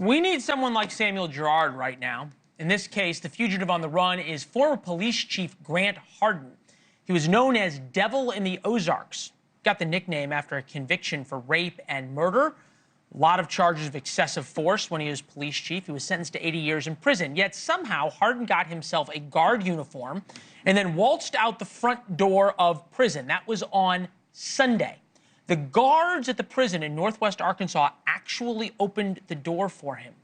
We need someone like Samuel Gerard right now. In this case, the fugitive on the run is former police chief Grant Hardin. He was known as Devil in the Ozarks. Got the nickname after a conviction for rape and murder. A lot of charges of excessive force when he was police chief. He was sentenced to 80 years in prison. Yet somehow Hardin got himself a guard uniform and then waltzed out the front door of prison. That was on Sunday. The guards at the prison in Northwest Arkansas actually opened the door for him.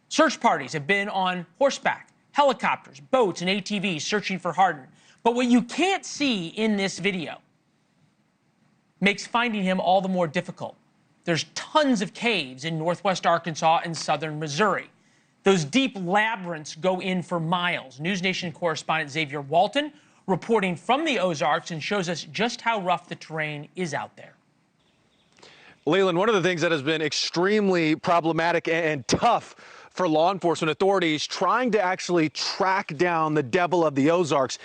Search parties have been on horseback, helicopters, boats, and ATVs searching for Hardin. But what you can't see in this video makes finding him all the more difficult. There's tons of caves in Northwest Arkansas and southern Missouri. Those deep labyrinths go in for miles. NewsNation correspondent Xavier Walton reporting from the Ozarks and shows us just how rough the terrain is out there. Leland, one of the things that has been extremely problematic and tough for law enforcement authorities trying to actually track down the Devil of the Ozarks.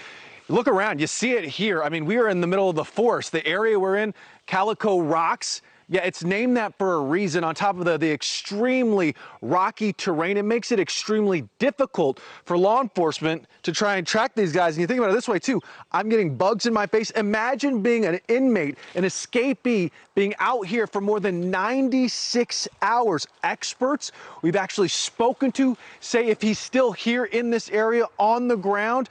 Look around, you see it here. I mean, we are in the middle of the forest. The area we're in, Calico Rocks. Yeah, it's named that for a reason. On top of the extremely rocky terrain, it makes it extremely difficult for law enforcement to try and track these guys. And you think about it this way, too. I'm getting bugs in my face. Imagine being an inmate, an escapee, being out here for more than 96 hours. Experts we've actually spoken to say if he's still here in this area on the ground,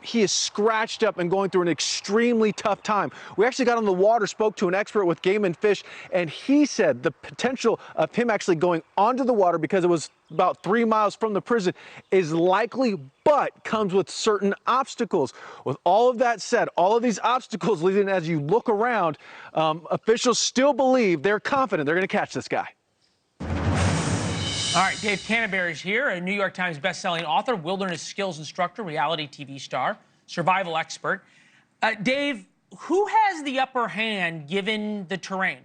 he is scratched up and going through an extremely tough time. We actually got on the water, spoke to an expert with Game and Fish, and he said the potential of him actually going onto the water, because it was about 3 miles from the prison, is likely, but comes with certain obstacles. With all of that said, all of these obstacles leading, as you look around, officials still believe, they're confident they're going to catch this guy. All right, Dave Canterbury is here, a New York Times bestselling author, wilderness skills instructor, reality TV star, survival expert. Dave, who has the upper hand given the terrain?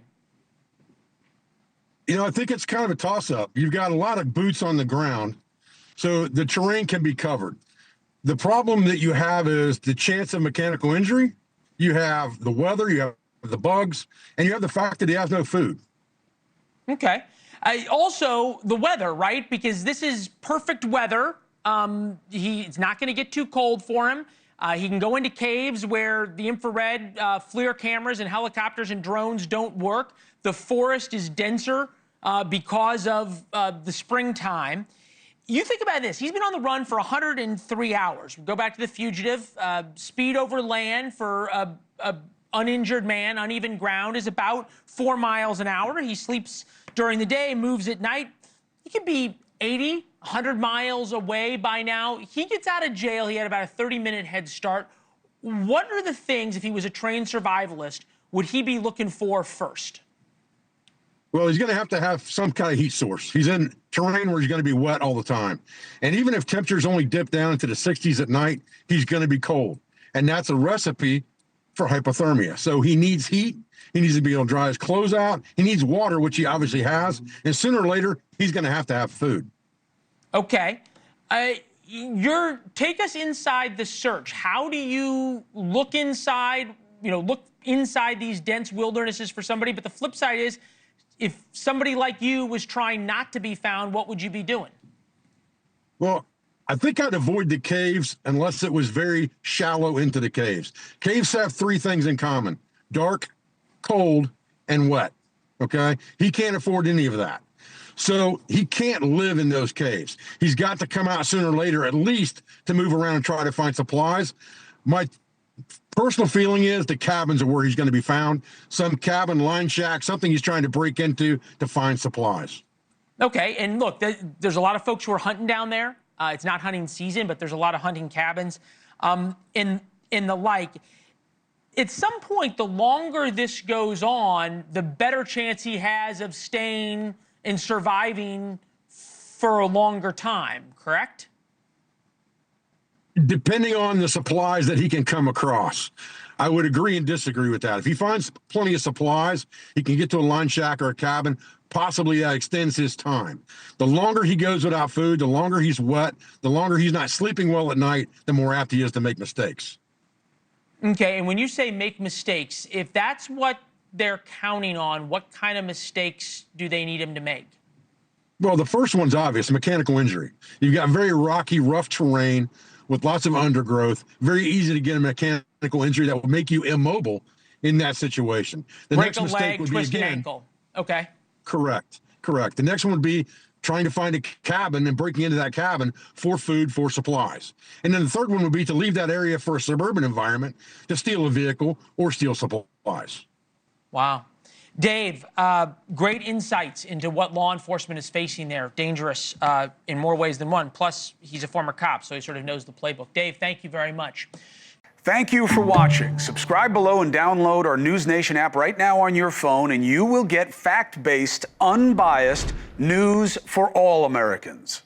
You know, I think it's kind of a toss-up. You've got a lot of boots on the ground, so the terrain can be covered. The problem that you have is the chance of mechanical injury. You have the weather, you have the bugs, and you have the fact that he has no food. Okay. Also, the weather, right? Because this is perfect weather. It's not going to get too cold for him. He can go into caves where the infrared FLIR cameras and helicopters and drones don't work. The forest is denser because of the springtime. You think about this. He's been on the run for 103 hours. Go back to the fugitive. Speed over land for a uninjured man, uneven ground, is about 4 miles an hour. He sleeps during the day, moves at night. He could be 80, 100 miles away by now. He gets out of jail. He had about a 30-minute head start. What are the things, if he was a trained survivalist, would he be looking for first? Well, he's going to have some kind of heat source. He's in terrain where he's going to be wet all the time. And even if temperatures only dip down into the 60s at night, he's going to be cold. And that's a recipe for hypothermia. So he needs heat. He needs to be able to dry his clothes out. He needs water, which he obviously has. And sooner or later, he's going to have food. Okay. Take us inside the search. How do you look inside, look inside these dense wildernesses for somebody? But the flip side is, if somebody like you was trying not to be found, what would you be doing? Well, I think I'd avoid the caves unless it was very shallow into the caves. Caves have 3 things in common: dark, cold, and wet. Okay? He can't afford any of that. So he can't live in those caves. He's got to come out sooner or later, at least, to move around and try to find supplies. My personal feeling is the cabins are where he's going to be found. Some cabin, line shack, something he's trying to break into to find supplies. Okay, and look, there's a lot of folks who are hunting down there. It's not hunting season, but there's a lot of hunting cabins in the like. At some point, the longer this goes on, the better chance he has of staying and surviving for a longer time, correct? Depending on the supplies that he can come across. I would agree and disagree with that. If he finds plenty of supplies, he can get to a line shack or a cabin. Possibly that extends his time. The longer he goes without food, the longer he's wet, the longer he's not sleeping well at night, the more apt he is to make mistakes. Okay, and when you say make mistakes, if that's what they're counting on, what kind of mistakes do they need him to make? Well, the first one's obvious, mechanical injury. You've got very rocky, rough terrain with lots of undergrowth, very easy to get a mechanical injury that will make you immobile in that situation. The Break next a mistake leg, would be, twist an again, ankle. Okay. correct. The next one would be trying to find a cabin and breaking into that cabin for food, for supplies. And then the third one would be to leave that area for a suburban environment to steal a vehicle or steal supplies. Wow. Dave, great insights into what law enforcement is facing there. Dangerous in more ways than one. Plus, he's a former cop, so he sort of knows the playbook. Dave, thank you very much. Thank you for watching. Subscribe below and download our NewsNation app right now on your phone, and you will get fact-based, unbiased news for all Americans.